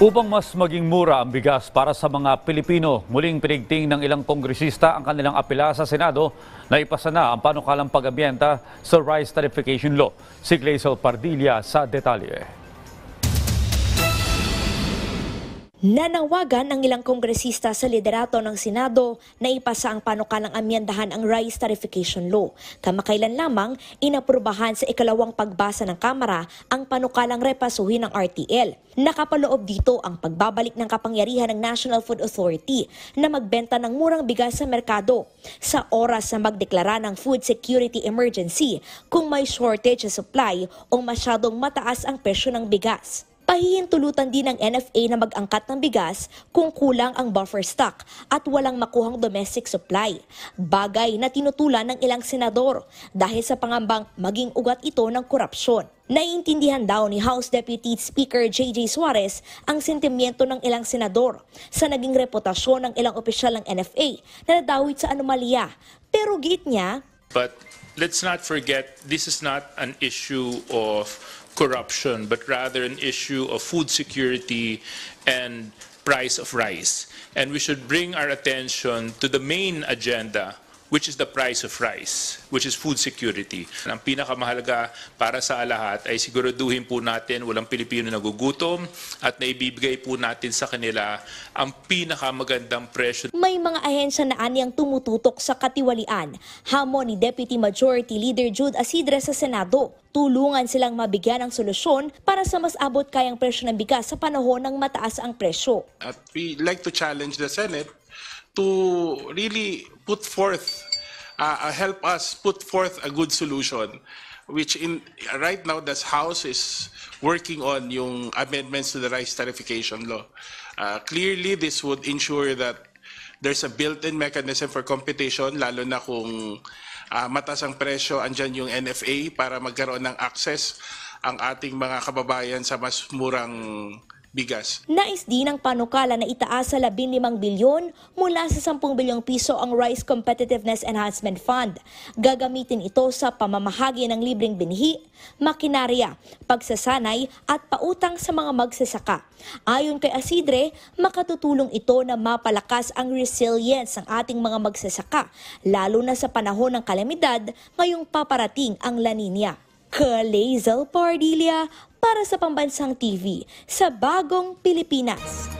Upang mas maging mura ang bigas para sa mga Pilipino, muling pinigting ng ilang kongresista ang kanilang apela sa Senado na ipasa na ang panukalang pag-abyenta sa Rice Tarification Law. Si Glazel Pardilla sa detalye. Nanawagan ang ilang kongresista sa liderato ng Senado na ipasa ang panukalang amyendahan ang Rice Tarification Law. Kamakailan lamang inaprubahan sa ikalawang pagbasa ng Kamara ang panukalang repasuhin ng RTL. Nakapaloob dito ang pagbabalik ng kapangyarihan ng National Food Authority na magbenta ng murang bigas sa merkado sa oras na magdeklara ng food security emergency kung may shortage sa supply o masyadong mataas ang presyo ng bigas. Pahihintulutan din ng NFA na mag-angkat ng bigas kung kulang ang buffer stock at walang makuhang domestic supply. Bagay na tinutulan ng ilang senador dahil sa pangambang maging ugat ito ng korupsyon. Naiintindihan daw ni House Deputy Speaker J.J. Suarez ang sentimiento ng ilang senador sa naging reputasyon ng ilang opisyal ng NFA na nadawit sa anomalya. Pero giit niya, but let's not forget, this is not an issue of corruption, but rather an issue of food security and price of rice. And we should bring our attention to the main agenda, which is the price of rice, which is food security. Ang pinakamahalaga para sa lahat ay siguraduhin po natin walang Pilipino nagugutom at naibibigay po natin sa kanila ang pinakamagandang presyo. May mga ahensya na aniyang tumututok sa katiwalian. Hamon ni Deputy Majority Leader Jude Asidre sa Senado. Tulungan silang mabigyan ng solusyon para sa mas abot kayang presyo ng bigas sa panahon ng mataas ang presyo. At we like to challenge the Senate to really put forth, help us put forth a good solution, which right now the House is working on yung amendments to the Rice Tarification Law. Clearly, this would ensure that there's a built-in mechanism for competition, lalo na kung mataas ang presyo, andyan yung NFA para magkaroon ng access ang ating mga kababayan sa mas murang bigas. Nais din ng panukala na itaas sa 15 bilyon mula sa 10 bilyong piso ang Rice Competitiveness Enhancement Fund. Gagamitin ito sa pamamahagi ng libreng binhi, makinarya, pagsasanay at pautang sa mga magsasaka. Ayon kay Asidre, makatutulong ito na mapalakas ang resilience ng ating mga magsasaka, lalo na sa panahon ng kalamidad ngayong paparating ang La Nina. Glazel Pardilla para sa Pambansang TV sa Bagong Pilipinas.